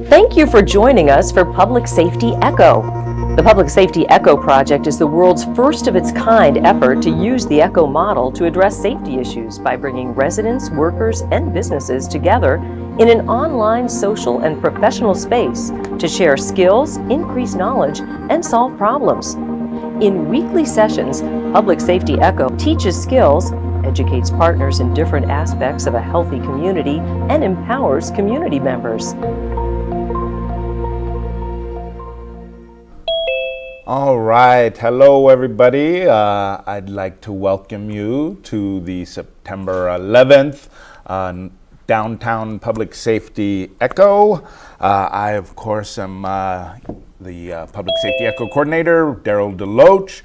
Thank you for joining us for Public Safety Echo. The Public Safety Echo project is the world's first of its kind effort to use the Echo model to address safety issues by bringing residents, workers, and businesses together in an online social and professional space to share skills, increase knowledge, and solve problems. In weekly sessions, Public Safety Echo teaches skills, educates partners in different aspects of a healthy community, and empowers community members. All right, hello everybody. I'd like to welcome you to the September 11th Downtown Public Safety Echo. I, of course, am the Public Safety Echo Coordinator, Darryl DeLoach,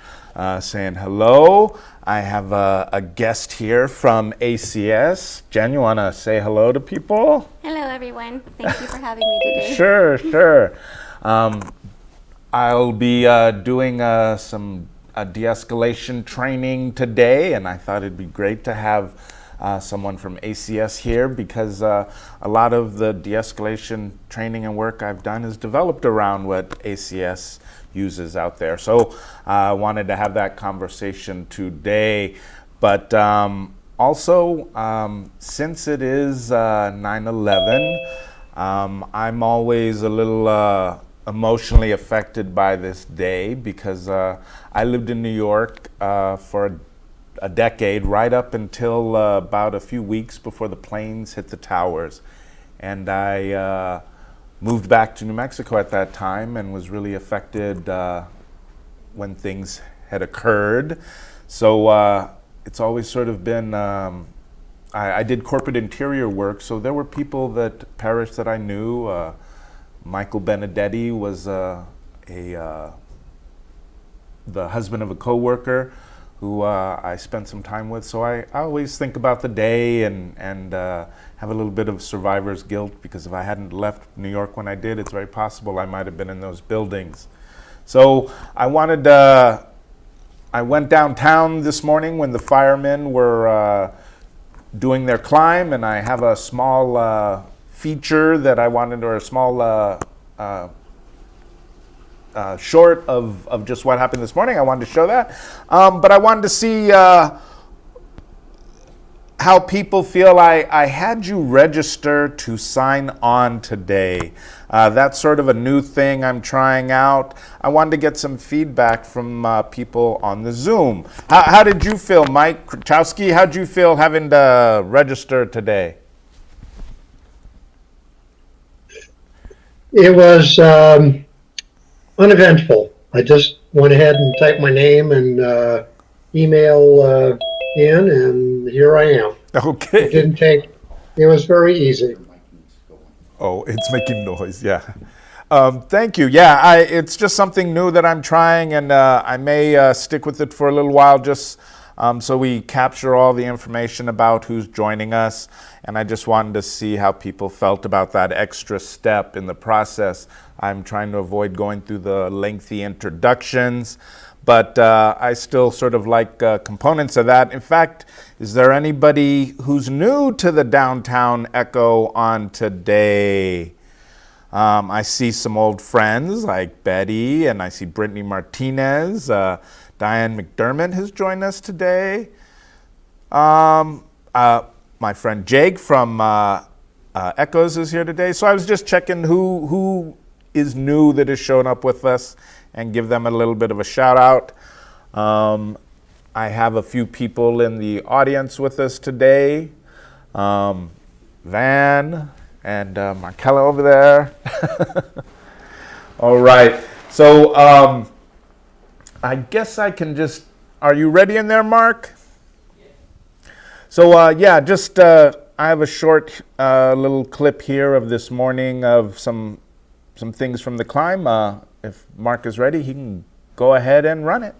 saying hello. I have a guest here from ACS. Jen, you want to say hello to people? Hello, everyone. Thank you for having me today. Sure. I'll be doing some de-escalation training today, and I thought it'd be great to have someone from ACS here because a lot of the de-escalation training and work I've done is developed around what ACS uses out there. So I wanted to have that conversation today. But also, since it is 9/11, I'm always a little emotionally affected by this day because I lived in New York for a decade, right up until about a few weeks before the planes hit the towers. And I moved back to New Mexico at that time and was really affected when things had occurred. So it's always sort of been, I did corporate interior work, so there were people that perished that I knew. Michael Benedetti was the husband of a coworker who I spent some time with. So I always think about the day and have a little bit of survivor's guilt because if I hadn't left New York when I did, it's very possible I might have been in those buildings. So I went downtown this morning when the firemen were doing their climb, and I have a small feature that I wanted, or a small short of just what happened this morning. I wanted to show that. But I wanted to see how people feel. I had you register to sign on today. That's sort of a new thing I'm trying out. I wanted to get some feedback from people on the Zoom. How did you feel, Mike Krachowski? How did you feel having to register today? It was uneventful. I just went ahead and typed my name and email in, and here I am. Okay. It was very easy. Oh, it's making noise, yeah. Thank you. Yeah, it's just something new that I'm trying, and I may stick with it for a little while just so we capture all the information about who's joining us. And I just wanted to see how people felt about that extra step in the process. I'm trying to avoid going through the lengthy introductions, but I still sort of like components of that. In fact, is there anybody who's new to the Downtown Echo on today? I see some old friends like Betty, and I see Brittany Martinez. Diane McDermott has joined us today. My friend Jake from Echoes is here today. So I was just checking who is new that has shown up with us and give them a little bit of a shout out. I have a few people in the audience with us today. Van and Markella over there. All right. So I guess I can just, are you ready in there, Mark? So yeah, just I have a short little clip here of this morning of some things from the climb. If Mark is ready, he can go ahead and run it.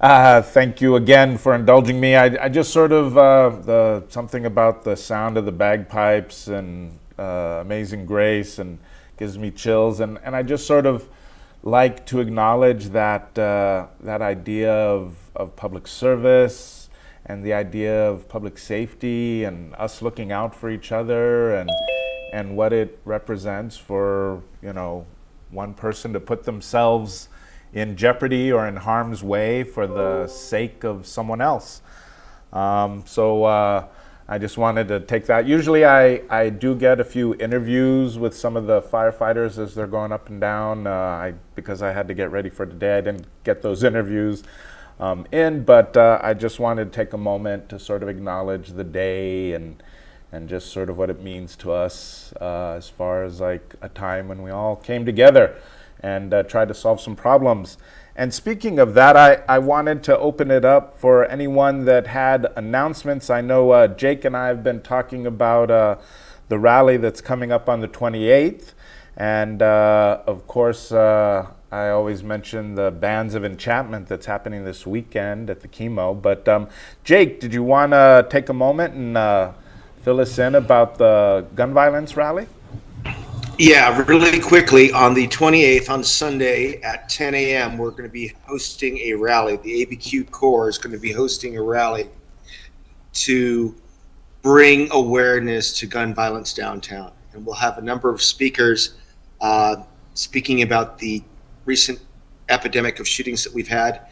Thank you again for indulging me. I just sort of, something about the sound of the bagpipes and Amazing Grace and gives me chills. And I just sort of like to acknowledge that, that idea of public service and the idea of public safety and us looking out for each other and what it represents for, one person to put themselves in jeopardy or in harm's way for the sake of someone else. So I just wanted to take that. Usually I do get a few interviews with some of the firefighters as they're going up and down. Because I had to get ready for today, I didn't get those interviews but I just wanted to take a moment to sort of acknowledge the day and just sort of what it means to us as far as like a time when we all came together and tried to solve some problems. And speaking of that, I wanted to open it up for anyone that had announcements. I know Jake and I have been talking about the rally that's coming up on the 28th. And of course, I always mention the Bands of Enchantment that's happening this weekend at the Chemo. But Jake, did you want to take a moment and fill us in about the gun violence rally? Yeah, really quickly, on the 28th, on Sunday at 10 a.m., we're going to be hosting a rally. The ABQ Corps is going to be hosting a rally to bring awareness to gun violence downtown. And we'll have a number of speakers speaking about the recent epidemic of shootings that we've had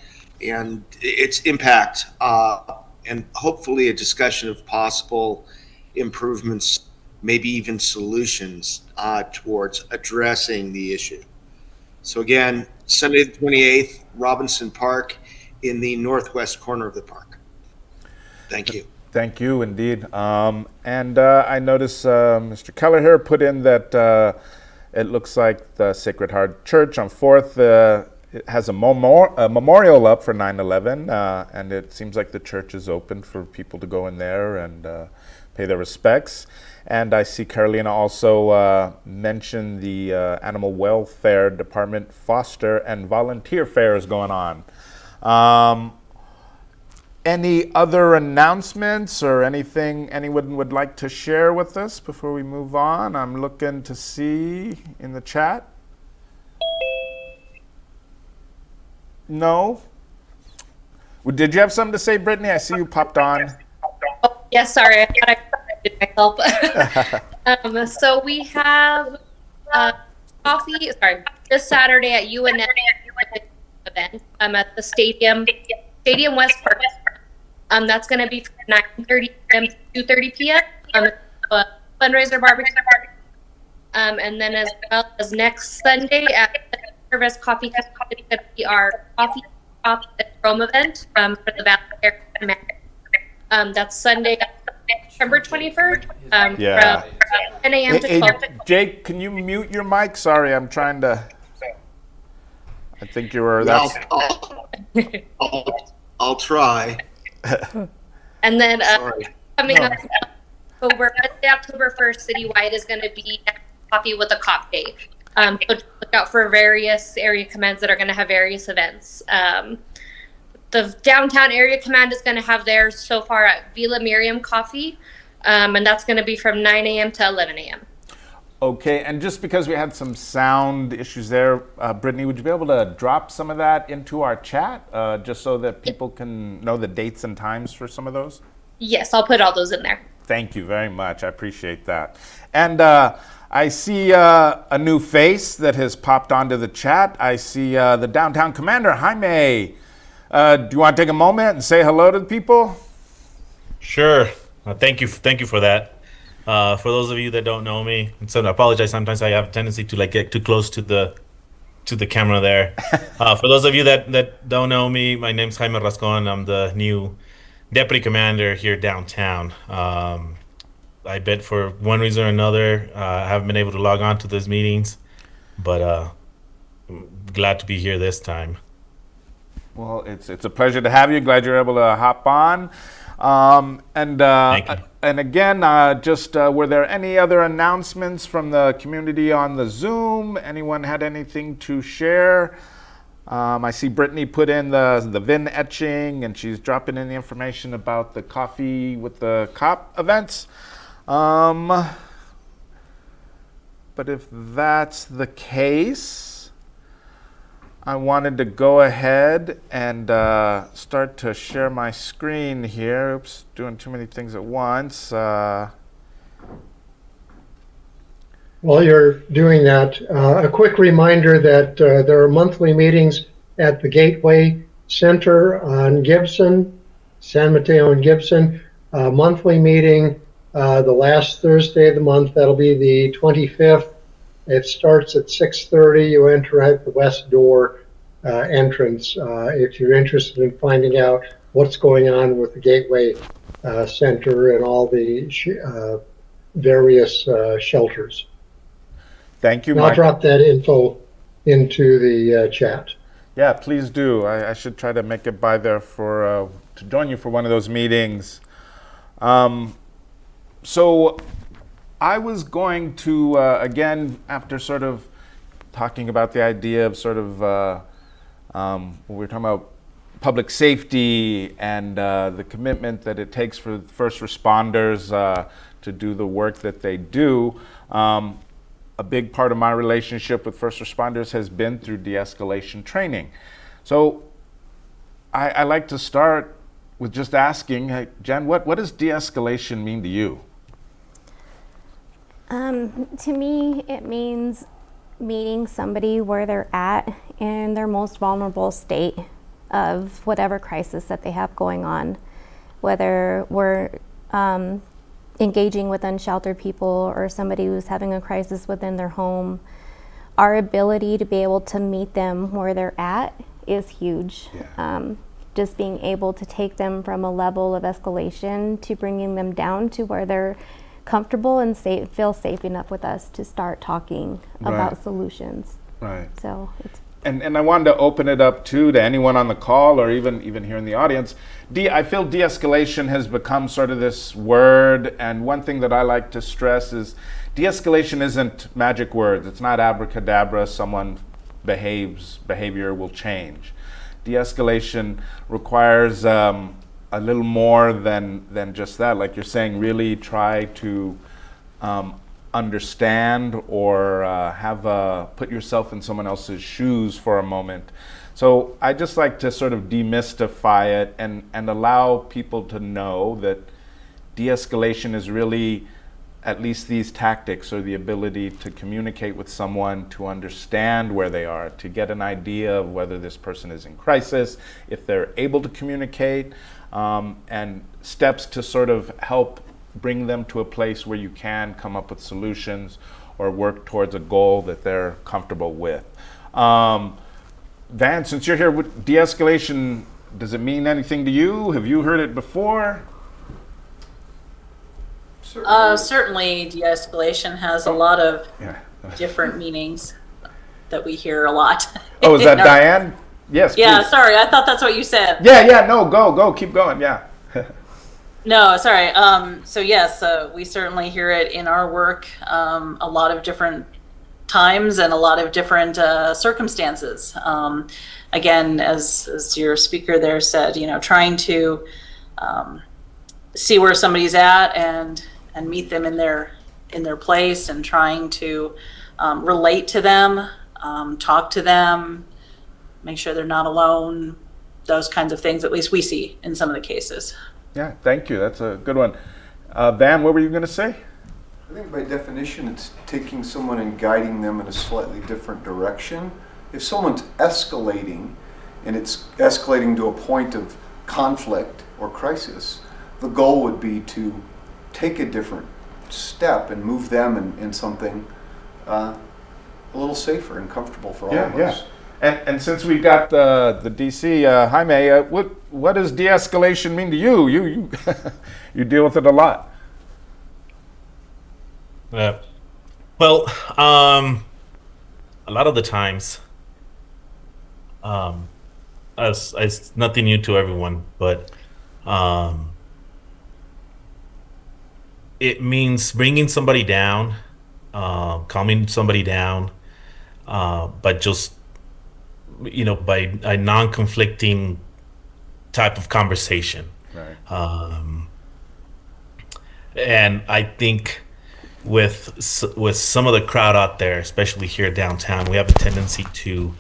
and its impact, and hopefully a discussion of possible improvements, maybe even solutions towards addressing the issue. So again, Sunday the 28th, Robinson Park in the northwest corner of the park. Thank you. Thank you, indeed. And I noticed Mr. Keller here put in that it looks like the Sacred Heart Church on 4th it has a memorial up for 9/11, and it seems like the church is open for people to go in there and pay their respects. And I see Carolina also mention the Animal Welfare Department foster and volunteer fairs going on. Any other announcements or anything anyone would like to share with us before we move on? I'm looking to see in the chat. No? Did you have something to say, Brittany? I see you popped on. Oh, yes, sorry. I thought I did myself. So we have coffee, this Saturday at UNM event at the Stadium West Park. That's going to be from 9:30 p.m. to 2:30 p.m. Fundraiser barbecue. And then as well as next Sunday at the Service Coffee Cup, it's going to be our coffee shop at Rome event for the Valley Area Command. That's Sunday, September 21st. From 10 a.m. to 12. Jake, can you mute your mic? Sorry, I'm trying to. I think you were. That's. I'll try. And then coming up October 1st, citywide is going to be Coffee with a Cop Day. So look out for various area commands that are going to have various events. The downtown area command is going to have theirs so far at Villa Miriam Coffee, and that's going to be from 9 a.m. to 11 a.m. Okay, and just because we had some sound issues there, Brittany, would you be able to drop some of that into our chat, just so that people can know the dates and times for some of those? Yes, I'll put all those in there. Thank you very much. I appreciate that. And I see a new face that has popped onto the chat. I see the downtown commander, Jaime. Do you want to take a moment and say hello to the people? Sure. Thank you for that. For those of you that don't know me, and so I apologize. Sometimes I have a tendency to get too close to the camera there. For those of you that don't know me, my name's Jaime Rascon. I'm the new deputy commander here downtown. I bet for one reason or another, I haven't been able to log on to those meetings, but glad to be here this time. Well, it's a pleasure to have you. Glad you're able to hop on. Thank you. And again, were there any other announcements from the community on the Zoom? Anyone had anything to share? I see Brittany put in the VIN etching, and she's dropping in the information about the Coffee with the Cop events. But if that's the case, I wanted to go ahead and start to share my screen here. Oops, doing too many things at once. While you're doing that, a quick reminder that there are monthly meetings at the Gateway Center on Gibson, San Mateo and Gibson. Monthly meeting the last Thursday of the month. That'll be the 25th. It starts at 6:30. You enter at the west door entrance. If you're interested in finding out what's going on with the Gateway Center and all the various shelters. Thank you, I'll Mike. drop that info into the chat. Yeah, please do. I should try to make it by there for to join you for one of those meetings. So I was going to, again, after sort of talking about the idea of sort of, we were talking about public safety and the commitment that it takes for first responders to do the work that they do. A big part of my relationship with first responders has been through de-escalation training. So I like to start with just asking, hey, Jen, what does de-escalation mean to you? To me, it means meeting somebody where they're at in their most vulnerable state of whatever crisis that they have going on, whether we're engaging with unsheltered people or somebody who's having a crisis within their home. Our ability to be able to meet them where they're at is huge. Yeah. Just being able to take them from a level of escalation to bringing them down to where they're comfortable and feel safe enough with us to start talking about solutions. Right. So it's And I wanted to open it up too to anyone on the call or even here in the audience. I feel de-escalation has become sort of this word, and one thing that I like to stress is de-escalation isn't magic words. It's not abracadabra, someone behavior will change. De-escalation requires a little more than just that. Like you're saying, really try to understand or put yourself in someone else's shoes for a moment. So I just like to sort of demystify it and allow people to know that de-escalation is really at least these tactics, or the ability to communicate with someone, to understand where they are, to get an idea of whether this person is in crisis, if they're able to communicate, and steps to sort of help bring them to a place where you can come up with solutions or work towards a goal that they're comfortable with. Van, since you're here, with de-escalation, does it mean anything to you? Have you heard it before? Certainly, de-escalation has a lot of different meanings that we hear a lot. Oh, is that Diane? Yes. Yeah, please. sorry, I thought that's what you said. Yeah, no, go, keep going, yeah. No, sorry. So yes, we certainly hear it in our work a lot of different times and a lot of different circumstances. Again, as your speaker there said, trying to see where somebody's at and meet them in their place, and trying to relate to them, talk to them, make sure they're not alone, those kinds of things, at least we see in some of the cases. Yeah, thank you. That's a good one. Van, what were you going to say? I think by definition, it's taking someone and guiding them in a slightly different direction. If someone's escalating, and it's escalating to a point of conflict or crisis, the goal would be to take a different step and move them in something a little safer and comfortable for all of us. And since we got the DC, Jaime, what does de-escalation mean to you? You you deal with it a lot. Well, a lot of the times, it's nothing new to everyone, but it means bringing somebody down, calming somebody down, but just by a non-conflicting type of conversation. Right. And I think with some of the crowd out there, especially here downtown, we have a tendency to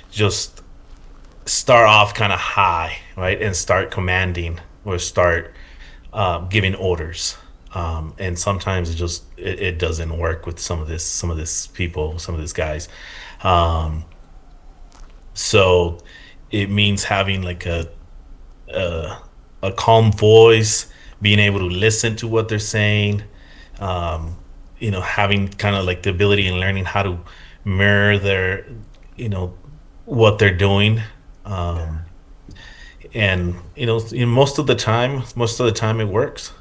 just start off kind of high, right, and start commanding or start giving orders. And sometimes it these work with some of this people, some of these guys. So it means having like a calm voice, being able to listen to what they're saying, having kind of like the ability and learning how to mirror their, what they're doing. And most of the time it works.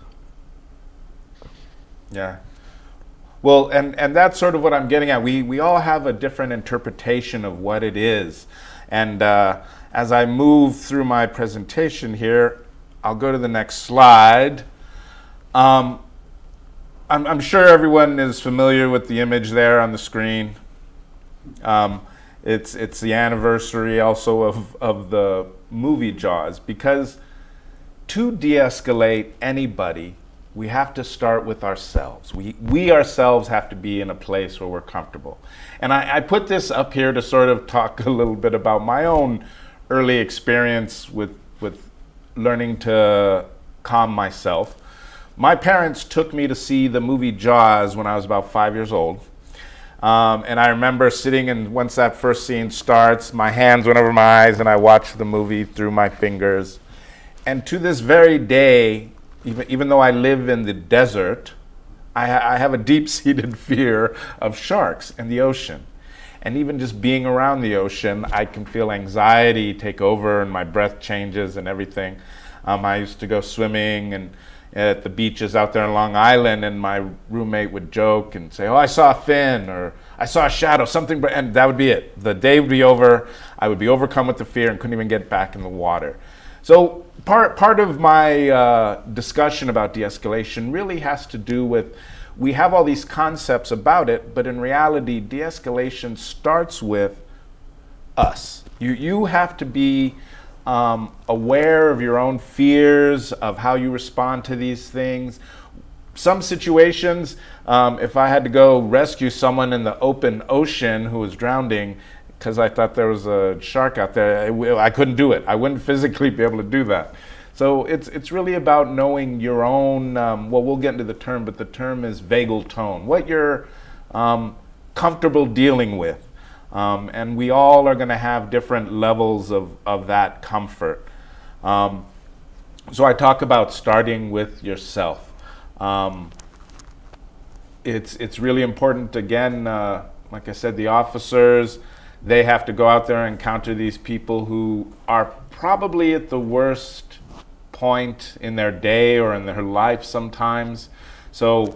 Yeah. Well, and that's sort of what I'm getting at. We all have a different interpretation of what it is. And as I move through my presentation here, I'll go to the next slide. I'm sure everyone is familiar with the image there on the screen. It's the anniversary also of the movie Jaws, because to de-escalate anybody, we have to start with ourselves. We ourselves have to be in a place where we're comfortable. And I put this up here to sort of talk a little bit about my own early experience with learning to calm myself. My parents took me to see the movie Jaws when I was about 5 years old. And I remember sitting, and once that first scene starts, my hands went over my eyes and I watched the movie through my fingers. And to this very day, even though I live in the desert, I have a deep-seated fear of sharks and the ocean. And even just being around the ocean, I can feel anxiety take over and my breath changes and everything. I used to go swimming and at the beaches out there in Long Island, and my roommate would joke and say, "Oh, I saw a fin," or "I saw a shadow," something, and that would be it. The day would be over. I would be overcome with the fear and couldn't even get back in the water. So part of my discussion about de-escalation really has to do with, we have all these concepts about it, but in reality, de-escalation starts with us. You have to be aware of your own fears, of how you respond to these things. Some situations, if I had to go rescue someone in the open ocean who was drowning because I thought there was a shark out there, I couldn't do it. I wouldn't physically be able to do that. So it's really about knowing your own, well, we'll get into the term, but the term is vagal tone, what you're comfortable dealing with. And we all are going to have different levels of that comfort. So I talk about starting with yourself. It's really important, again, like I said, the officers, they have to go out there and encounter these people who are probably at the worst point in their day or in their life sometimes. So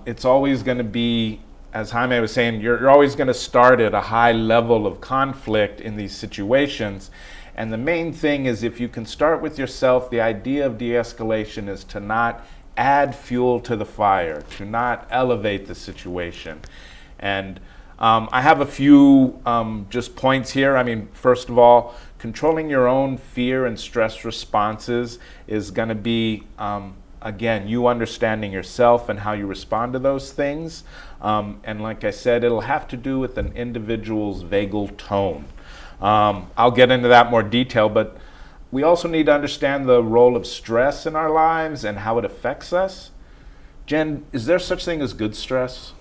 it's always going to be, as Jaime was saying, you're always going to start at a high level of conflict in these situations. And the main thing is, if you can start with yourself, the idea of de-escalation is to not add fuel to the fire, to not elevate the situation. And I have a few just points here. I mean, first of all, controlling your own fear and stress responses is going to be, again, you understanding yourself and how you respond to those things. And like I said, it'll have to do with an individual's vagal tone. I'll get into that more detail, but we also need to understand the role of stress in our lives and how it affects us. Jen, is there such thing as good stress?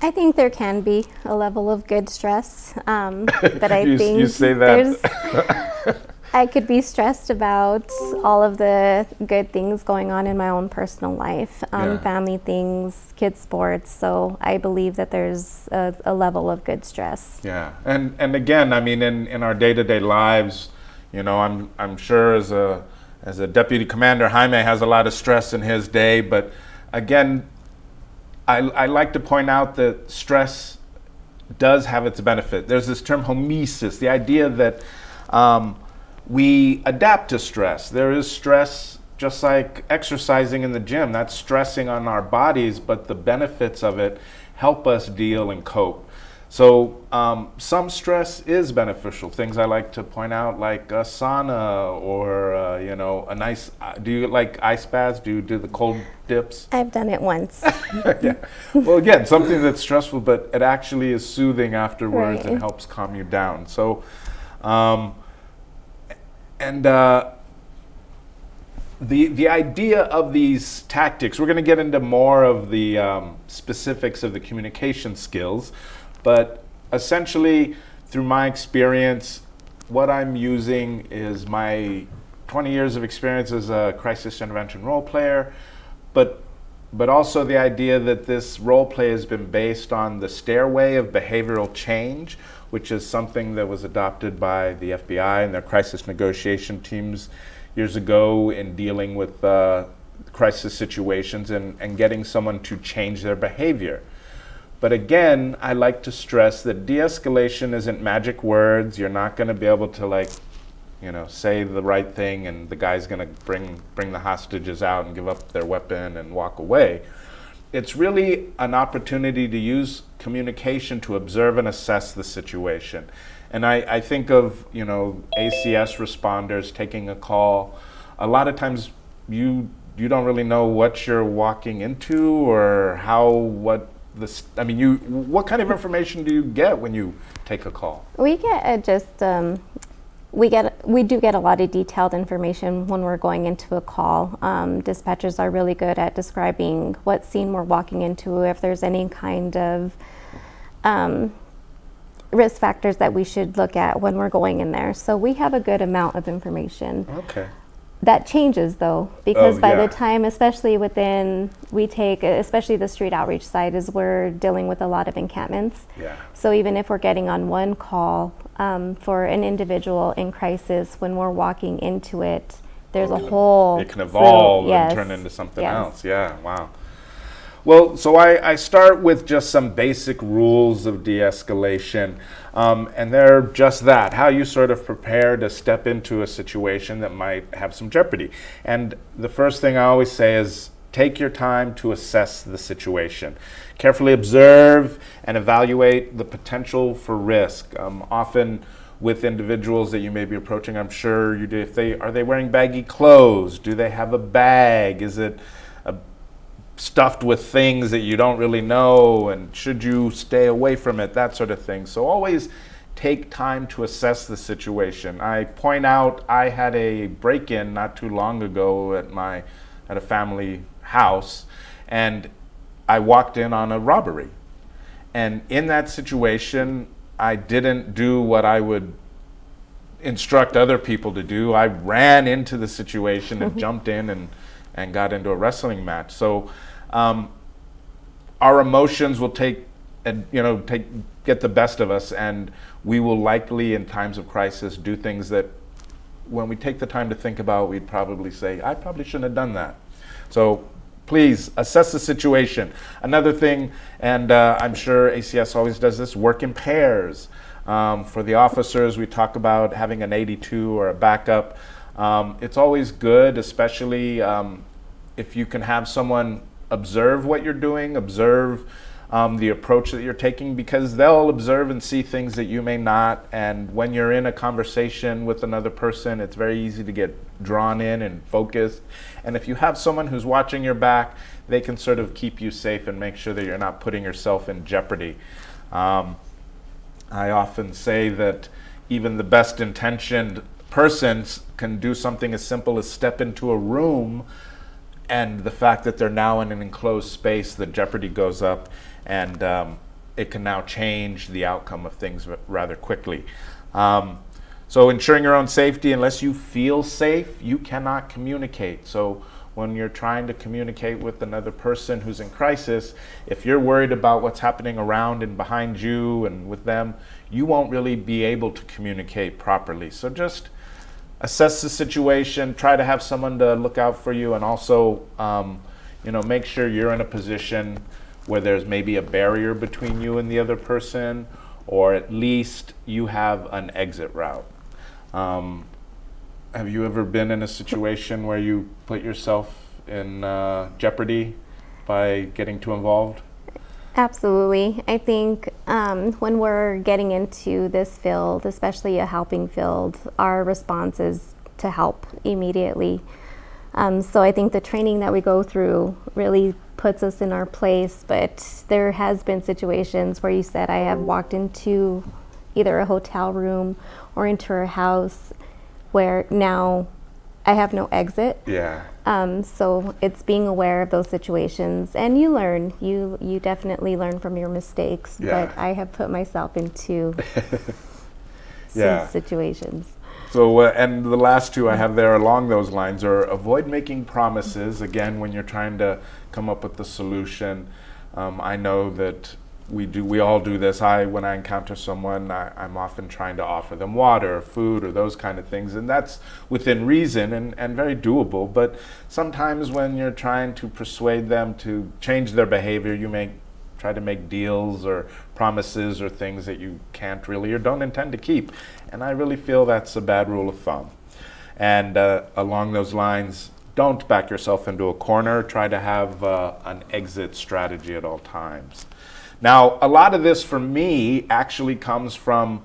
I think there can be a level of good stress, but I think you say that. I could be stressed about all of the good things going on in my own personal life, family things, kids' sports. So I believe that there's a level of good stress. Yeah, and again, I mean, in our day-to-day lives, you know, I'm sure as a deputy commander, Jaime has a lot of stress in his day. But again, I like to point out that stress does have its benefit. There's this term homeostasis, the idea that we adapt to stress. There is stress, just like exercising in the gym. That's stressing on our bodies, but the benefits of it help us deal and cope. So some stress is beneficial. Things I like to point out, like a sauna or a nice. Do you like ice baths? Do you do the cold dips? I've done it once. Yeah. Well, again, something that's stressful, but it actually is soothing afterwards and Right. helps calm you down. So, the idea of these tactics, we're going to get into more of the specifics of the communication skills, but essentially, through my experience, what I'm using is my 20 years of experience as a crisis intervention role player, but also the idea that this role play has been based on the stairway of behavioral change, which is something that was adopted by the FBI and their crisis negotiation teams years ago in dealing with crisis situations and getting someone to change their behavior. But again, I like to stress that de-escalation isn't magic words. You're not going to be able to say the right thing and the guy's going to bring the hostages out and give up their weapon and walk away. It's really an opportunity to use communication to observe and assess the situation. And I think of, ACS responders taking a call. A lot of times you don't really know what you're walking into or what kind of information do you get when you take a call? We get we do get a lot of detailed information when we're going into a call. Dispatchers are really good at describing what scene we're walking into, if there's any kind of risk factors that we should look at when we're going in there. So we have a good amount of information. Okay. That changes though, because by yeah. the time, especially especially the street outreach side, is we're dealing with a lot of encampments. Yeah. So even if we're getting on one call for an individual in crisis, when we're walking into it, there's a whole... It can evolve yes, and turn into something yes. else. Yeah, wow. Well, so I start with just some basic rules of de-escalation, and they're just that, how you sort of prepare to step into a situation that might have some jeopardy. And the first thing I always say is take your time to assess the situation. Carefully observe and evaluate the potential for risk. Often with individuals that you may be approaching, I'm sure you do, are they wearing baggy clothes? Do they have a bag? Is it stuffed with things that you don't really know, and should you stay away from it, that sort of thing. So always take time to assess the situation. I point out I had a break-in not too long ago at a family house, and I walked in on a robbery. And in that situation, I didn't do what I would instruct other people to do. I ran into the situation and jumped in and got into a wrestling match. So our emotions will get the best of us, and we will likely in times of crisis do things that when we take the time to think about, we'd probably say, I probably shouldn't have done that. So please assess the situation. Another thing, and I'm sure ACS always does this, work in pairs. For the officers, we talk about having an 82 or a backup. It's always good, especially if you can have someone observe what you're doing, observe the approach that you're taking, because they'll observe and see things that you may not. And when you're in a conversation with another person, it's very easy to get drawn in and focused. And if you have someone who's watching your back, they can sort of keep you safe and make sure that you're not putting yourself in jeopardy. I often say that even the best intentioned persons can do something as simple as step into a room, and the fact that they're now in an enclosed space, the jeopardy goes up, and it can now change the outcome of things rather quickly. So ensuring your own safety, unless you feel safe, you cannot communicate. So when you're trying to communicate with another person who's in crisis, if you're worried about what's happening around and behind you and with them, you won't really be able to communicate properly. So just assess the situation, try to have someone to look out for you, and also make sure you're in a position where there's maybe a barrier between you and the other person, or at least you have an exit route. Have you ever been in a situation where you put yourself in jeopardy by getting too involved? Absolutely. I think when we're getting into this field, especially a helping field, our response is to help immediately. So I think the training that we go through really puts us in our place, but there has been situations where you said I have walked into either a hotel room or into a house where now I have no exit. Yeah. So it's being aware of those situations, and you learn. You definitely learn from your mistakes. Yeah. But I have put myself into Yeah. some situations. So, and the last two I have there along those lines are avoid making promises. Again, when you're trying to come up with the solution, I know that we all do this. When I encounter someone, I'm often trying to offer them water or food or those kind of things, and that's within reason and very doable. But sometimes when you're trying to persuade them to change their behavior, you may try to make deals or promises or things that you can't really or don't intend to keep. And I really feel that's a bad rule of thumb. And along those lines, don't back yourself into a corner. Try to have an exit strategy at all times. Now, a lot of this for me actually comes from,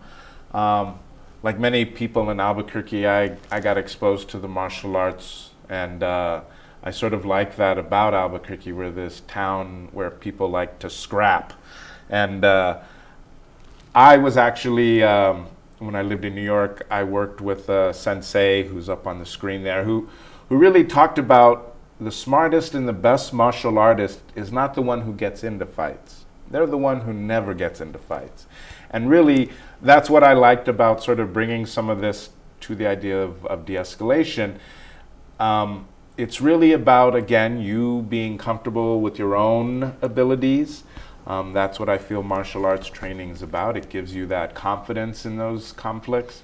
like many people in Albuquerque, I got exposed to the martial arts, and I sort of like that about Albuquerque. We're this town where people like to scrap. And I was actually, when I lived in New York, I worked with a sensei who's up on the screen there, who really talked about the smartest and the best martial artist is not the one who gets into fights. They're the one who never gets into fights. And really, that's what I liked about sort of bringing some of this to the idea of de-escalation. It's really about, again, you being comfortable with your own abilities. That's what I feel martial arts training is about. It gives you that confidence in those conflicts.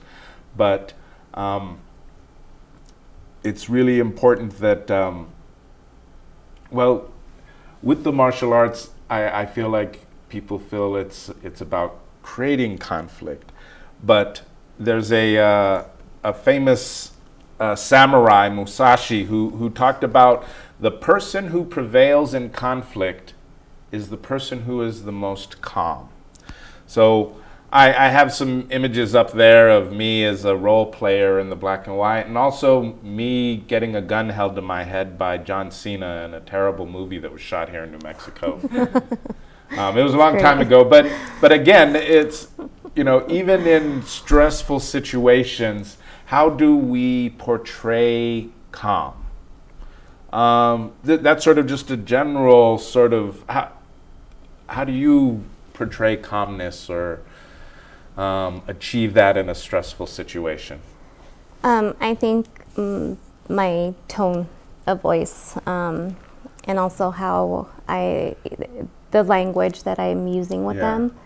But it's really important that, well, with the martial arts, I feel like people feel it's about creating conflict. But there's a famous samurai, Musashi, who talked about the person who prevails in conflict is the person who is the most calm. So I have some images up there of me as a role player in the black and white, and also me getting a gun held to my head by John Cena in a terrible movie that was shot here in New Mexico. It was a long time ago, but again, it's, you know, even in stressful situations, how do we portray calm? That's sort of just a general sort of, how do you portray calmness or achieve that in a stressful situation? I think my tone of voice and also how the language that I'm using with them,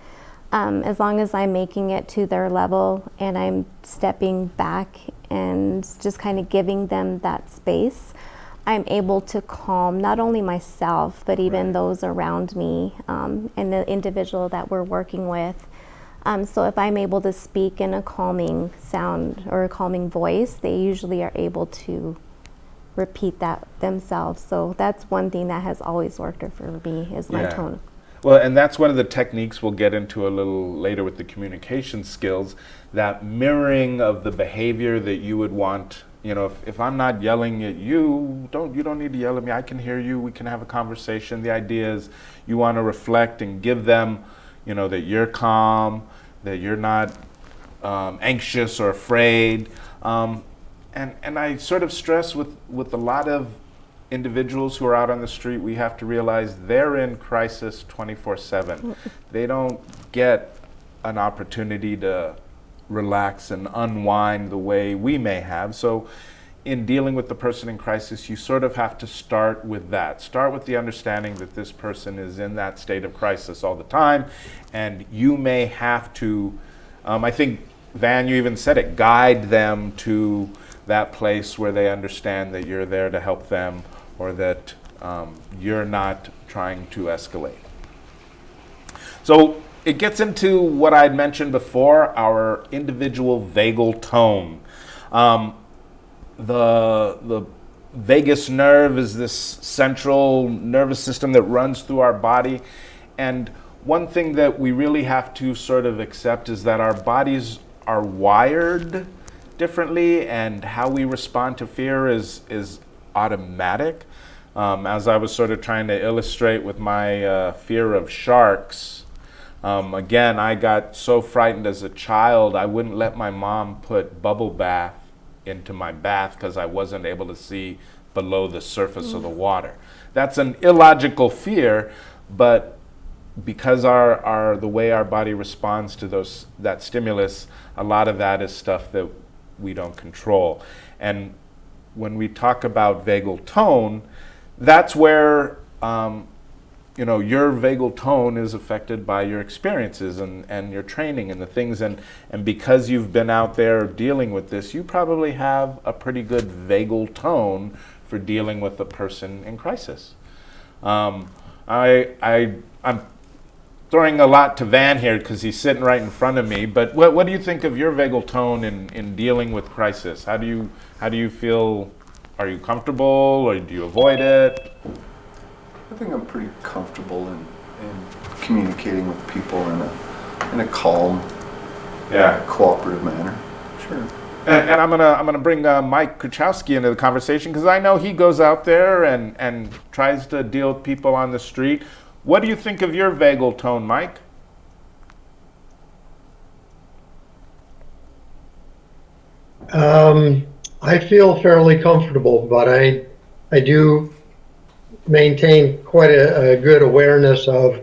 as long as I'm making it to their level and I'm stepping back and just kind of giving them that space, I'm able to calm not only myself, but even those around me and the individual that we're working with. So if I'm able to speak in a calming sound or a calming voice, they usually are able to repeat that themselves. So that's one thing that has always worked for me is my tone. Well, and that's one of the techniques we'll get into a little later with the communication skills, that mirroring of the behavior that you would want. You know, if I'm not yelling at you, you don't need to yell at me. I can hear you. We can have a conversation. The idea is you want to reflect and give them, you know, that you're calm, that you're not anxious or afraid. And I sort of stress with a lot of individuals who are out on the street, we have to realize they're in crisis 24/7. They don't get an opportunity to relax and unwind the way we may have. So in dealing with the person in crisis, you sort of have to start with that. Start with the understanding that this person is in that state of crisis all the time, and you may have to, I think, Van, you even said it, guide them to that place where they understand that you're there to help them, or that you're not trying to escalate. So it gets into what I'd mentioned before, our individual vagal tone. The vagus nerve is this central nervous system that runs through our body, And one thing that we really have to sort of accept is that our bodies are wired differently, and how we respond to fear is automatic. As I was sort of trying to illustrate with my fear of sharks, again, I got so frightened as a child, I wouldn't let my mom put bubble bath into my bath because I wasn't able to see below the surface of the water. That's an illogical fear, but because the way our body responds to that stimulus, a lot of that is stuff that we don't control. And when we talk about vagal tone, that's where your vagal tone is affected by your experiences and your training and the things. And because you've been out there dealing with this, you probably have a pretty good vagal tone for dealing with a person in crisis. I'm throwing a lot to Van here because he's sitting right in front of me. But what do you think of your vagal tone in dealing with crisis? How do you feel? Are you comfortable, or do you avoid it? I think I'm pretty comfortable in communicating with people in a calm, cooperative manner. Sure. And I'm gonna bring Mike Kuchowski into the conversation because I know he goes out there and tries to deal with people on the street. What do you think of your vagal tone, Mike? I feel fairly comfortable, but I do maintain quite a good awareness of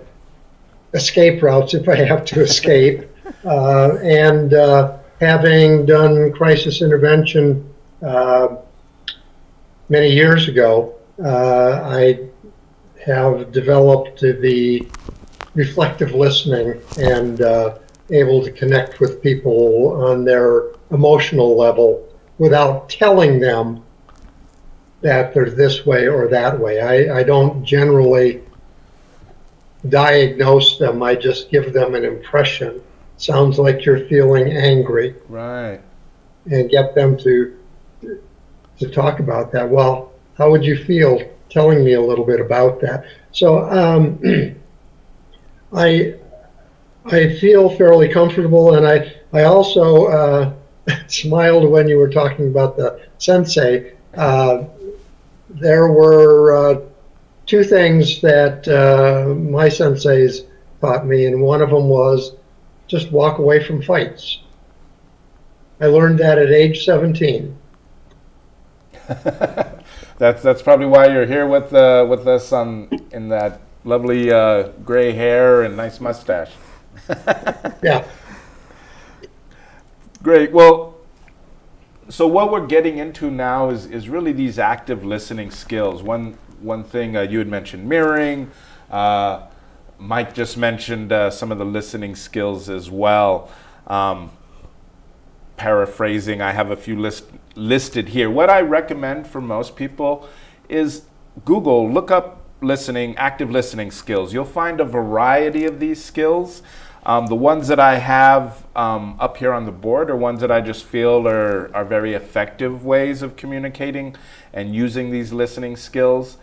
escape routes if I have to escape. And having done crisis intervention many years ago, I have developed the reflective listening and able to connect with people on their emotional level without telling them that they're this way or that way. I don't generally diagnose them. I just give them an impression. Sounds like you're feeling angry. Right. And get them to talk about that. Well, how would you feel telling me a little bit about that? So I feel fairly comfortable, and I also smiled when you were talking about the sensei. There were two things that my senseis taught me, and one of them was just walk away from fights. I learned that at age 17. That's probably why you're here with us in that lovely gray hair and nice mustache. Yeah. Great. Well, so what we're getting into now is really these active listening skills. One thing you had mentioned mirroring. Mike just mentioned some of the listening skills as well. Paraphrasing, I have a few listed here. What I recommend for most people is Google, look up active listening skills. You'll find a variety of these skills. The ones that I have up here on the board are ones that I just feel are very effective ways of communicating and using these listening skills.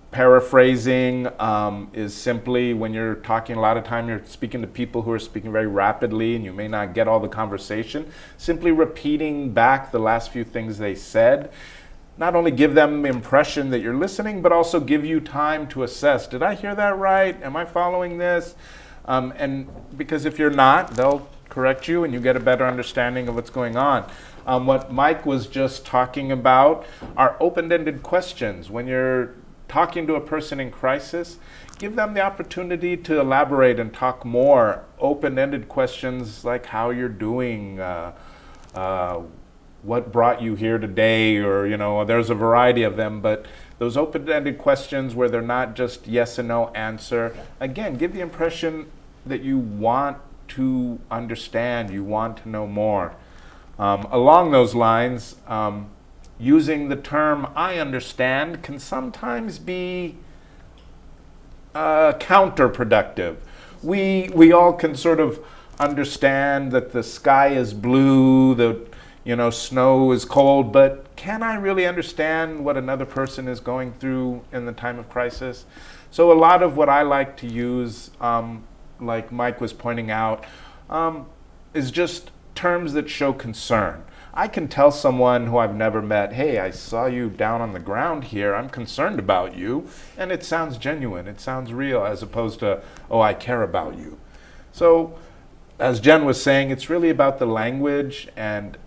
Paraphrasing is simply when you're talking, a lot of time you're speaking to people who are speaking very rapidly and you may not get all the conversation. Simply repeating back the last few things they said. Not only give them the impression that you're listening, but also give you time to assess. Did I hear that right? Am I following this? And because if you're not, they'll correct you and you get a better understanding of what's going on. What Mike was just talking about are open-ended questions. When you're talking to a person in crisis, give them the opportunity to elaborate and talk more. Open-ended questions like how you're doing, what brought you here today, or there's a variety of them, but those open-ended questions where they're not just yes and no answer, again, give the impression that you want to understand, you want to know more. Along those lines, using the term I understand can sometimes be counterproductive. We all can sort of understand that the sky is blue, that snow is cold, but can I really understand what another person is going through in the time of crisis? So a lot of what I like to use, like Mike was pointing out, is just terms that show concern. I can tell someone who I've never met, hey, I saw you down on the ground here, I'm concerned about you, and it sounds genuine, it sounds real, as opposed to, oh, I care about you. So, as Jen was saying, it's really about the language, and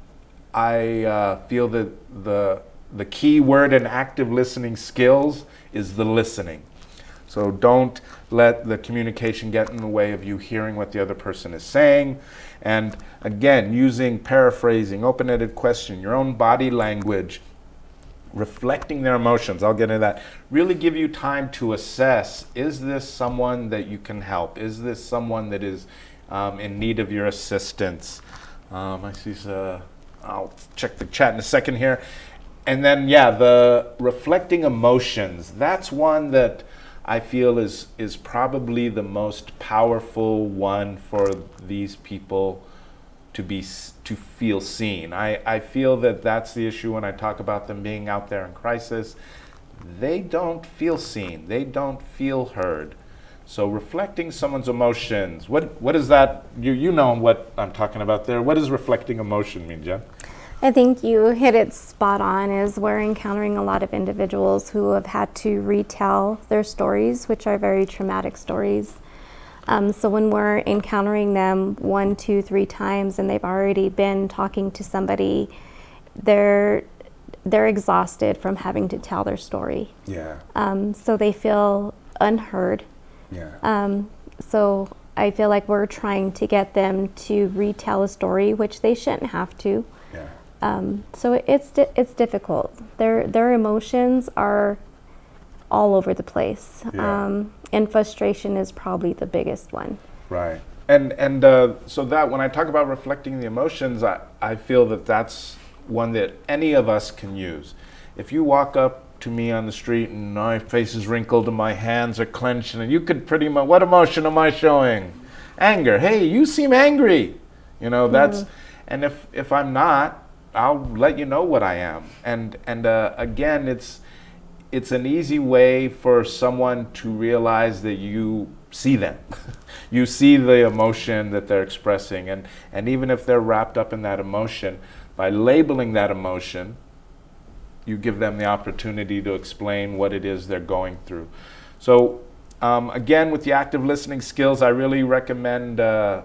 I feel that the key word in active listening skills is the listening. So don't let the communication get in the way of you hearing what the other person is saying. And again, using paraphrasing, open-ended question, your own body language, reflecting their emotions, I'll get into that, really give you time to assess, is this someone that you can help? Is this someone that is in need of your assistance? I see, I'll check the chat in a second here. And then, the reflecting emotions, that's one that I feel is probably the most powerful one for these people to feel seen. I feel that that's the issue when I talk about them being out there in crisis. They don't feel seen. They don't feel heard. So reflecting someone's emotions, what is that? You know what I'm talking about there. What does reflecting emotion mean, Jen? I think you hit it spot on. Is we're encountering a lot of individuals who have had to retell their stories, which are very traumatic stories. So when we're encountering them 1, 2, 3 times and they've already been talking to somebody, they're exhausted from having to tell their story. Yeah. So they feel unheard. Yeah. So I feel like we're trying to get them to retell a story, which they shouldn't have to. Yeah. So it's difficult. Their emotions are all over the place. Yeah. And frustration is probably the biggest one. Right. And so that when I talk about reflecting the emotions, I feel that that's one that any of us can use. If you walk up to me on the street and my face is wrinkled and my hands are clenched, and you could pretty much, what emotion am I showing? Anger. Hey, you seem angry. That's, and if I'm not, I'll let you know what I am. And again, it's an easy way for someone to realize that you see them. You see the emotion that they're expressing. And even if they're wrapped up in that emotion, by labeling that emotion, you give them the opportunity to explain what it is they're going through. So again, with the active listening skills, I really recommend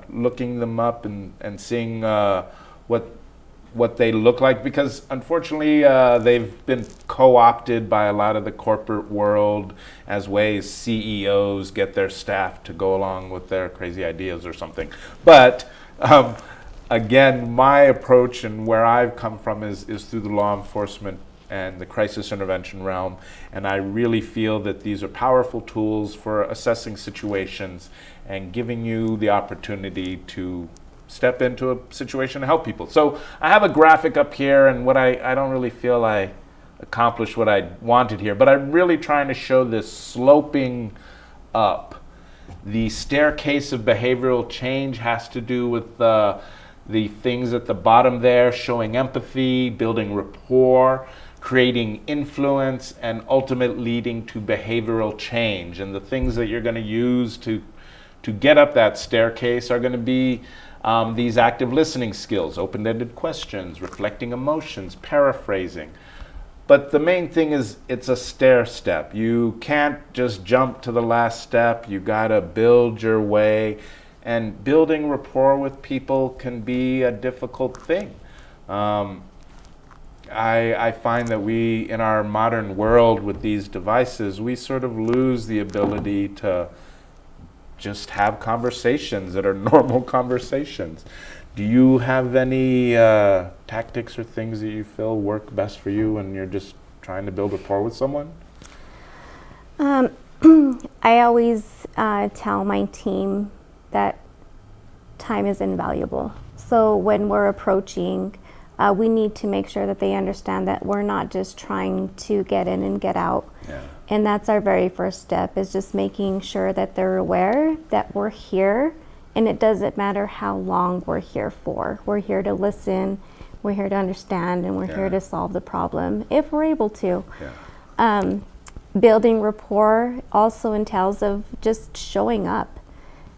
looking them up and seeing what they look like, because unfortunately they've been co-opted by a lot of the corporate world as ways CEOs get their staff to go along with their crazy ideas or something. But again, my approach and where I've come from is through the law enforcement and the crisis intervention realm, and I really feel that these are powerful tools for assessing situations and giving you the opportunity to step into a situation to help people. So I have a graphic up here, and what I don't really feel I accomplished what I wanted here, but I'm really trying to show this sloping up. The staircase of behavioral change has to do with the things at the bottom there, showing empathy, building rapport, creating influence, and ultimately leading to behavioral change. And the things that you're going to use to get up that staircase are going to be these active listening skills, open-ended questions, reflecting emotions, paraphrasing. But the main thing is it's a stair step. You can't just jump to the last step. You got to build your way. And building rapport with people can be a difficult thing. I find that we, in our modern world with these devices, we sort of lose the ability to just have conversations that are normal conversations. Do you have any tactics or things that you feel work best for you when you're just trying to build rapport with someone? I always tell my team that time is invaluable. So when we're approaching, we need to make sure that they understand that we're not just trying to get in and get out. Yeah. And that's our very first step, is just making sure that they're aware that we're here, and it doesn't matter how long we're here for. We're here to listen. We're here to understand, and we're Yeah. here to solve the problem if we're able to. Yeah. Building rapport also entails of just showing up.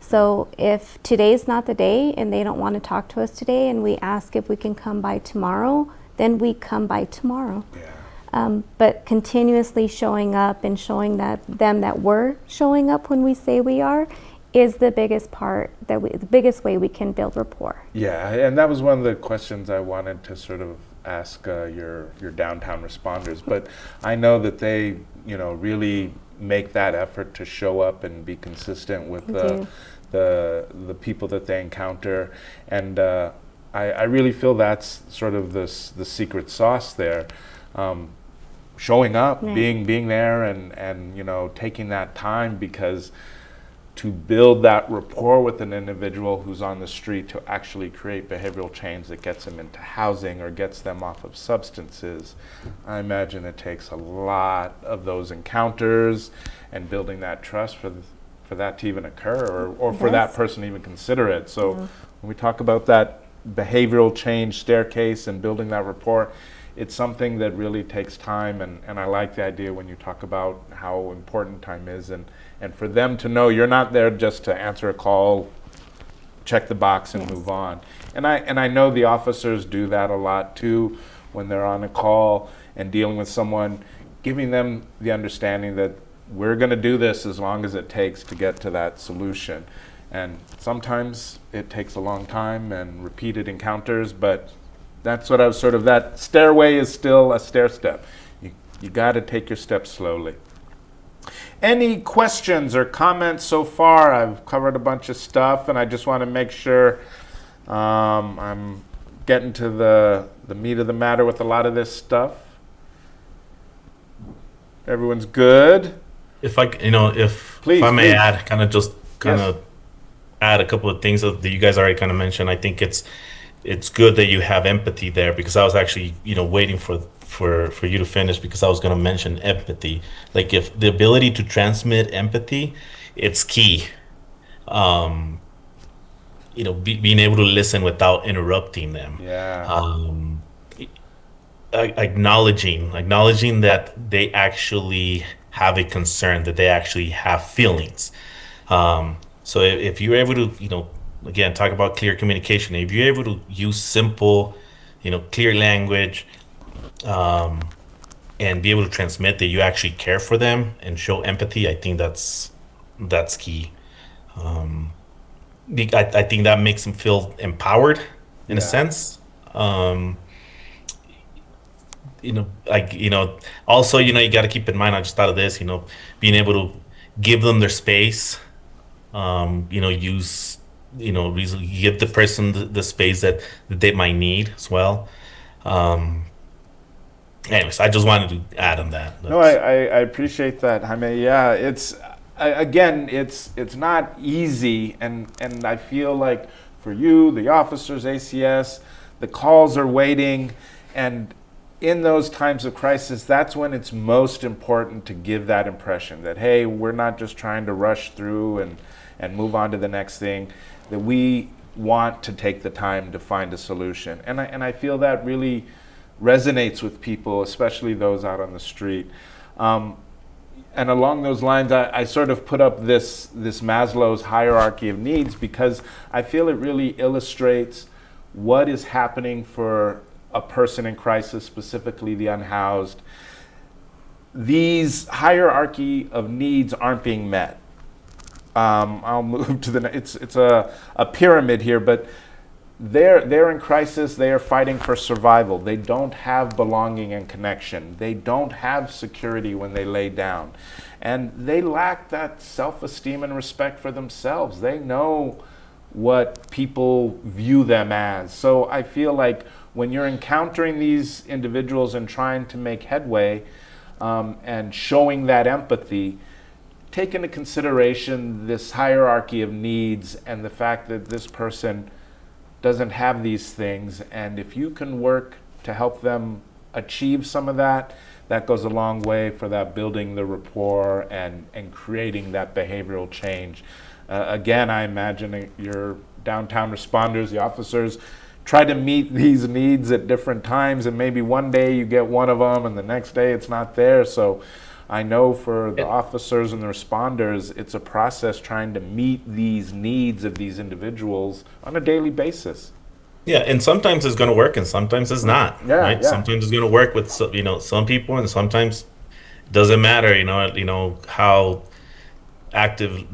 So if today's not the day and they don't want to talk to us today and we ask if we can come by tomorrow, then we come by tomorrow. Yeah. But continuously showing up and showing them that we're showing up when we say we are is the biggest part, the biggest way we can build rapport. Yeah, and that was one of the questions I wanted to sort of ask your downtown responders. But I know that they, really make that effort to show up and be consistent with the people that they encounter, and I really feel that's sort of the secret sauce there. Showing up, being there, and taking that time, because to build that rapport with an individual who's on the street to actually create behavioral change that gets them into housing or gets them off of substances, I imagine it takes a lot of those encounters and building that trust for that to even occur, or for that person to even consider it. So when we talk about that behavioral change staircase and building that rapport, it's something that really takes time, and I like the idea when you talk about how important time is, and for them to know you're not there just to answer a call, check the box, and move on. And I know the officers do that a lot too when they're on a call and dealing with someone, giving them the understanding that we're going to do this as long as it takes to get to that solution. And sometimes it takes a long time and repeated encounters, but that's what I was that stairway is still a stair step. You got to take your steps slowly. Any questions or comments so far? I've covered a bunch of stuff, and I just want to make sure I'm getting to the meat of the matter with a lot of this stuff. Everyone's good? If I may add, add a couple of things that you guys already kind of mentioned. I think it's good that you have empathy there, because I was actually waiting for you to finish, because I was going to mention empathy. Like, if the ability to transmit empathy, it's key. Being able to listen without interrupting them. Acknowledging that they actually have a concern, that they actually have feelings. So if you're able to, again, talk about clear communication, if you're able to use simple, clear language, and be able to transmit that you actually care for them and show empathy, I think that's key. I think that makes them feel empowered in a sense. Also, you got to keep in mind, I just thought of this, being able to give them their space, give the person the space that they might need as well. Anyways, I just wanted to add on that. No, I appreciate that, Jaime. Yeah, it's not easy, and I feel like for you, the officers, ACS, the calls are waiting, and in those times of crisis, that's when it's most important to give that impression that, hey, we're not just trying to rush through and move on to the next thing, that we want to take the time to find a solution. And I feel that really resonates with people, especially those out on the street. And along those lines, I sort of put up this Maslow's hierarchy of needs, because I feel it really illustrates what is happening for a person in crisis, specifically the unhoused. These hierarchy of needs aren't being met. I'll move to it's a pyramid here, but they're in crisis. They are fighting for survival. They don't have belonging and connection. They don't have security when they lay down, and they lack that self-esteem and respect for themselves. They know what people view them as. So I feel like when you're encountering these individuals and trying to make headway, and showing that empathy, take into consideration this hierarchy of needs and the fact that this person doesn't have these things, and if you can work to help them achieve some of that, that goes a long way for that building the rapport and creating that behavioral change. Again, I imagine your downtown responders, the officers, try to meet these needs at different times, and maybe one day you get one of them and the next day it's not there. So I know for the officers and the responders, it's a process trying to meet these needs of these individuals on a daily basis. Yeah, and sometimes it's going to work, and sometimes it's not. Yeah, right. yeah. Sometimes it's going to work with some people, and sometimes it doesn't matter. How active,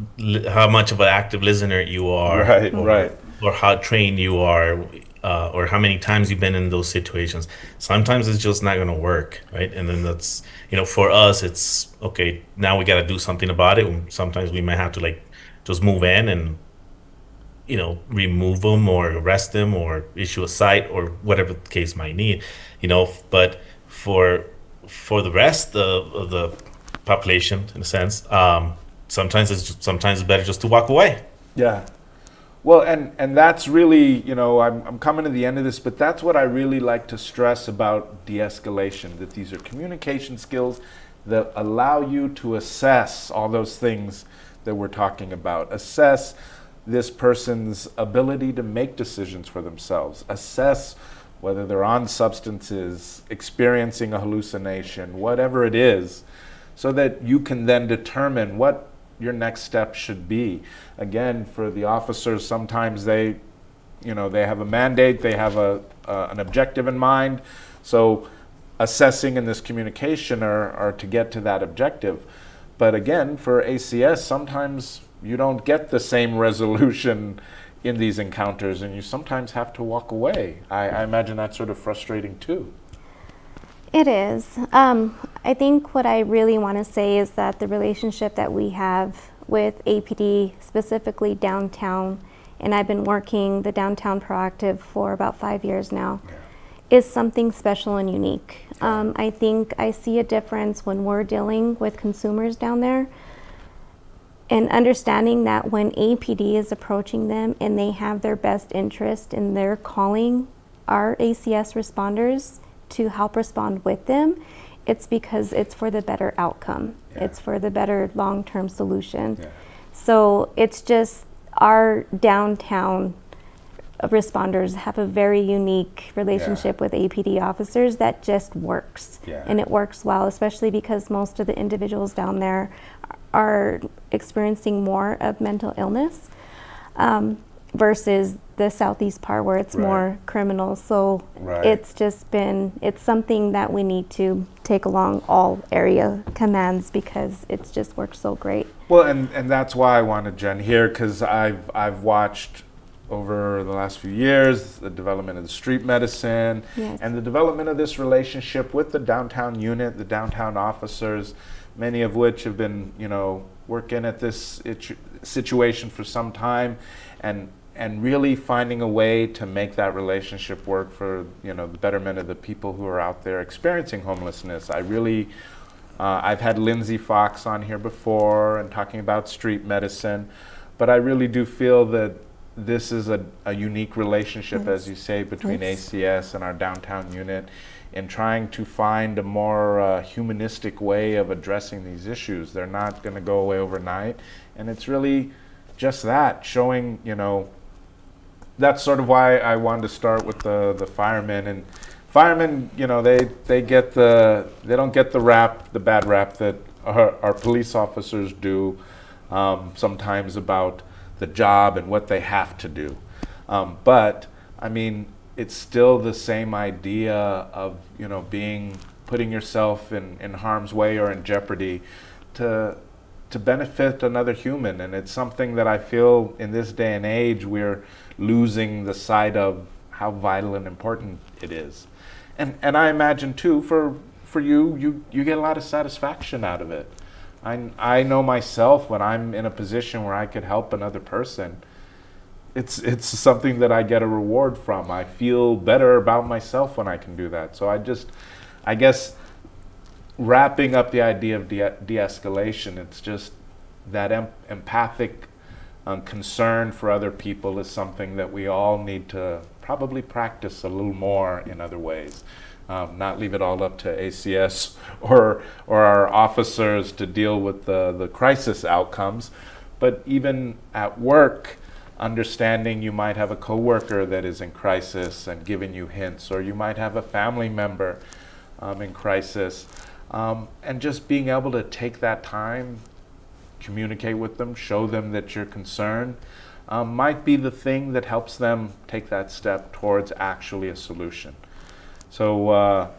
how much of an active listener you are, Right. or how trained you are, or how many times you've been in those situations. Sometimes it's just not going to work, right? And then that's for us, it's okay. Now we got to do something about it. Sometimes we might have to just move in and remove them or arrest them or issue a cite or whatever the case might need, but for the rest of the population, in a sense, sometimes it's better just to walk away. Yeah. Well, and that's really, I'm coming to the end of this, but that's what I really like to stress about de-escalation, that these are communication skills that allow you to assess all those things that we're talking about. Assess this person's ability to make decisions for themselves. Assess whether they're on substances, experiencing a hallucination, whatever it is, so that you can then determine what your next step should be. Again, for the officers, sometimes they have a mandate, they have an objective in mind. So assessing in this communication are to get to that objective. But again, for ACS, sometimes you don't get the same resolution in these encounters, and you sometimes have to walk away. I imagine that's sort of frustrating too. It is. I think what I really want to say is that the relationship that we have with APD, specifically downtown, and I've been working the downtown proactive for about 5 years now, is something special and unique. I think I see a difference when we're dealing with consumers down there, and understanding that when APD is approaching them and they have their best interest and they're calling our ACS responders to help respond with them, it's because it's for the better outcome. Yeah. It's for the better long-term solution. Yeah. So it's just our downtown responders have a very unique relationship with APD officers that just works. Yeah. And it works well, especially because most of the individuals down there are experiencing more of mental illness versus the southeast part where it's more criminal. So it's just it's something that we need to take along all area commands because it's just worked so great. Well, and that's why I wanted Jen here, because I've watched over the last few years the development of the street medicine and the development of this relationship with the downtown unit, the downtown officers, many of which have been, working at this situation for some time, and really finding a way to make that relationship work for, the betterment of the people who are out there experiencing homelessness. I've had Lindsay Fox on here before and talking about street medicine, but I really do feel that this is a unique relationship, as you say, between ACS and our downtown unit in trying to find a more humanistic way of addressing these issues. They're not going to go away overnight, and it's really just that, showing, that's sort of why I wanted to start with the firemen. And firemen, they don't get the bad rap that our police officers do sometimes about the job and what they have to do. But I mean, it's still the same idea of putting yourself in harm's way or in jeopardy to benefit another human. And it's something that I feel in this day and age we're losing the sight of how vital and important it is. And I imagine too for you get a lot of satisfaction out of it. I know myself, when I'm in a position where I could help another person, it's something that I get a reward from. I feel better about myself when I can do that. So I guess wrapping up the idea of de-escalation, it's just that empathic concern for other people is something that we all need to probably practice a little more in other ways. Not leave it all up to ACS or our officers to deal with the crisis outcomes, but even at work, understanding you might have a coworker that is in crisis and giving you hints, or you might have a family member in crisis, and just being able to take that time, communicate with them, show them that you're concerned, might be the thing that helps them take that step towards actually a solution. So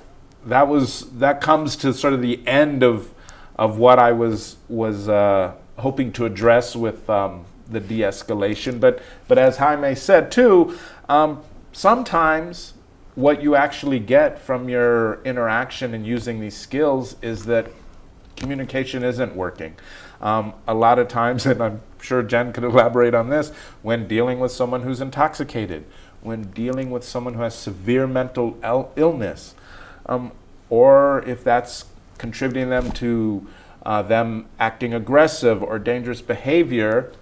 that comes to sort of the end of what I was hoping to address with the de-escalation. But as Jaime said too, sometimes what you actually get from your interaction and using these skills is that communication isn't working. A lot of times, and I'm sure Jen could elaborate on this, when dealing with someone who's intoxicated, when dealing with someone who has severe mental illness, or if that's contributing them to them acting aggressive or dangerous behavior,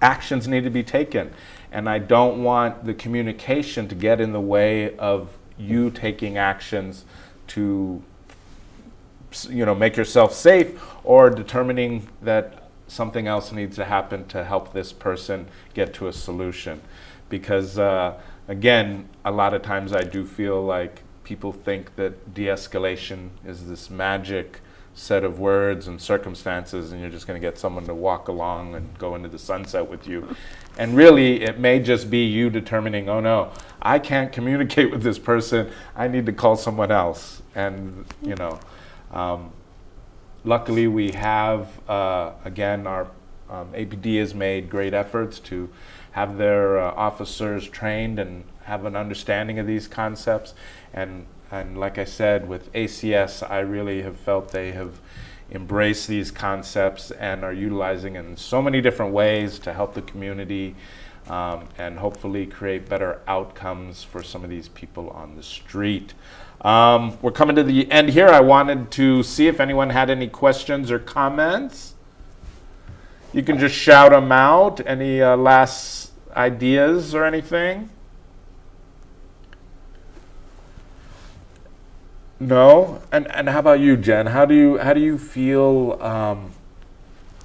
actions need to be taken. And I don't want the communication to get in the way of you taking actions to, make yourself safe, or determining that something else needs to happen to help this person get to a solution. Because again, a lot of times I do feel like people think that de-escalation is this magic set of words and circumstances, and you're just going to get someone to walk along and go into the sunset with you. And really, it may just be you determining, oh no, I can't communicate with this person, I need to call someone else. And luckily we have, again, our APD has made great efforts to have their officers trained and have an understanding of these concepts. And like I said, with ACS, I really have felt they have embraced these concepts and are utilizing it in so many different ways to help the community and hopefully create better outcomes for some of these people on the street. We're coming to the end here. I wanted to see if anyone had any questions or comments. You can just shout them out. Any last ideas or anything? No? And how about you, Jen? How do you feel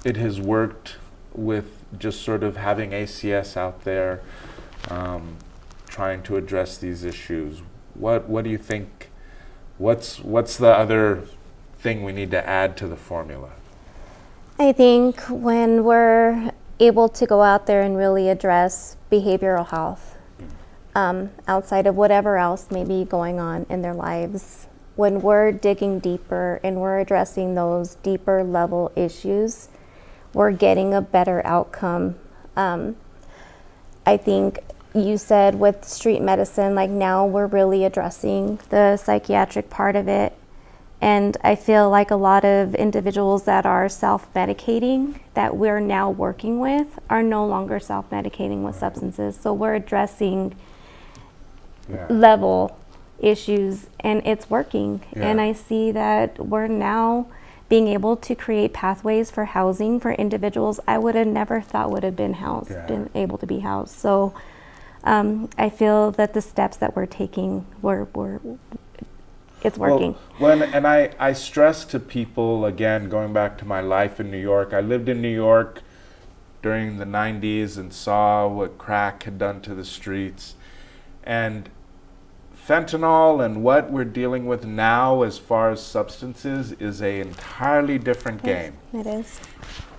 it has worked with just sort of having ACS out there trying to address these issues? What do you think? What's the other thing we need to add to the formula? I think when we're able to go out there and really address behavioral health, outside of whatever else may be going on in their lives, when we're digging deeper and we're addressing those deeper level issues, we're getting a better outcome. I think you said with street medicine, like now we're really addressing the psychiatric part of it. And I feel like a lot of individuals that are self-medicating that we're now working with are no longer self-medicating with substances. So we're addressing level issues and it's working. And I see that we're now being able to create pathways for housing for individuals I would have never thought would have been housed, been able to be housed. So I feel that the steps that we're taking, it's working. And I stress to people, again, going back to my life in New York, I lived in New York during the 90s and saw what crack had done to the streets. And fentanyl and what we're dealing with now as far as substances is an entirely different game. It is.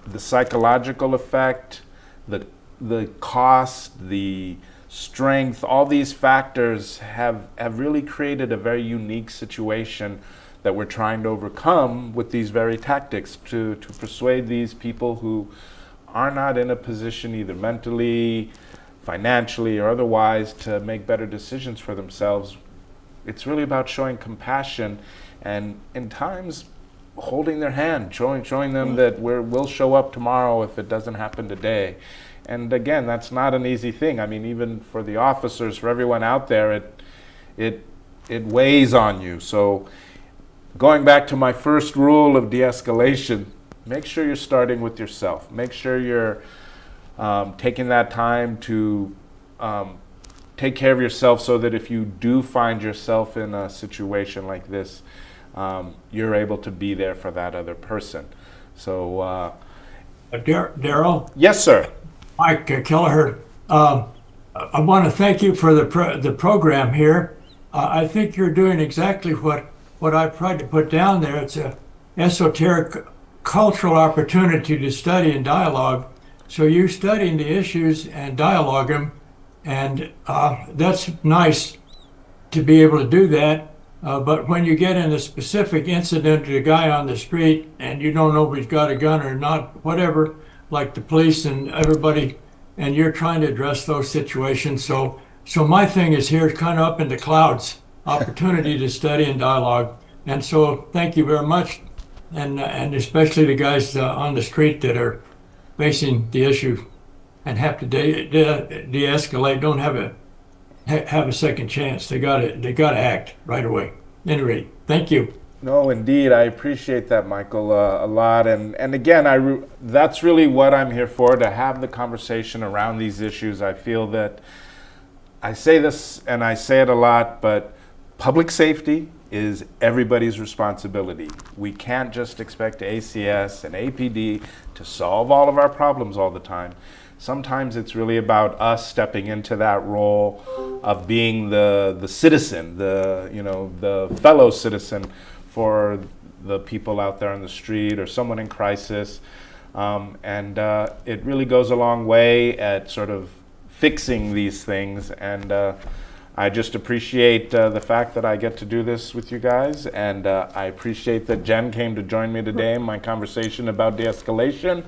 The psychological effect, the cost, the strength, all these factors have really created a very unique situation that we're trying to overcome with these very tactics to persuade these people who are not in a position either mentally, financially, or otherwise to make better decisions for themselves. It's really about showing compassion and in times holding their hand, showing them that we'll show up tomorrow if it doesn't happen today. And again, that's not an easy thing. I mean, even for the officers, for everyone out there, it weighs on you. So going back to my first rule of de-escalation, make sure you're starting with yourself. Make sure you're taking that time to take care of yourself so that if you do find yourself in a situation like this, you're able to be there for that other person. So, Darryl? Yes, sir. Mike Kelleher. I want to thank you for the program here. I think you're doing exactly what I've tried to put down there. It's a esoteric cultural opportunity to study and dialogue. So you studying the issues and dialogue them, and that's nice to be able to do that. But when you get in a specific incident to a guy on the street and you don't know if he's got a gun or not, whatever, like the police and everybody, and you're trying to address those situations. So my thing is here kind of up in the clouds, opportunity to study and dialogue. And so thank you very much. And especially the guys on the street that are facing the issue and have to de-escalate, don't have a second chance. They gotta act right away. At any rate, thank you. No, indeed, I appreciate that, Michael, a lot. And again, that's really what I'm here for, to have the conversation around these issues. I feel that I say this and I say it a lot, but public safety is everybody's responsibility. We can't just expect ACS and APD to solve all of our problems all the time. Sometimes it's really about us stepping into that role of being the citizen, the fellow citizen for the people out there on the street or someone in crisis. It really goes a long way at sort of fixing these things. And I just appreciate the fact that I get to do this with you guys. And I appreciate that Jen came to join me today in my conversation about de-escalation.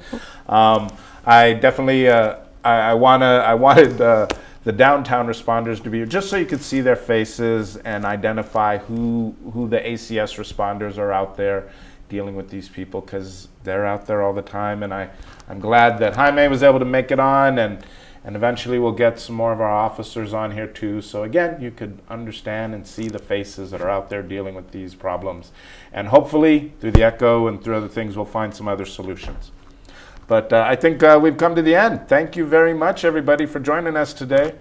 I definitely, I wanted the downtown responders to be here, just so you could see their faces and identify who the ACS responders are out there dealing with these people, because they're out there all the time. And I'm glad that Jaime was able to make it on, and eventually we'll get some more of our officers on here too. So again, you could understand and see the faces that are out there dealing with these problems. And hopefully through the ECHO and through other things, we'll find some other solutions. But I think we've come to the end. Thank you very much, everybody, for joining us today.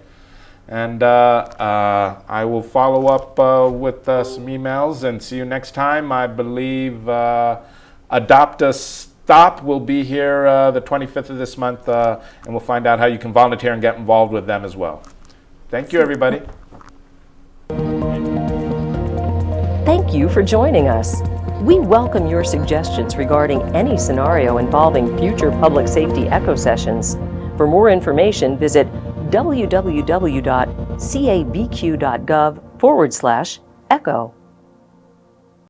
And I will follow up with some emails and see you next time. I believe Adopt a Stop will be here the 25th of this month, and we'll find out how you can volunteer and get involved with them as well. Thank you, everybody. Thank you for joining us. We welcome your suggestions regarding any scenario involving future public safety ECHO sessions. For more information, visit www.cabq.gov/ECHO.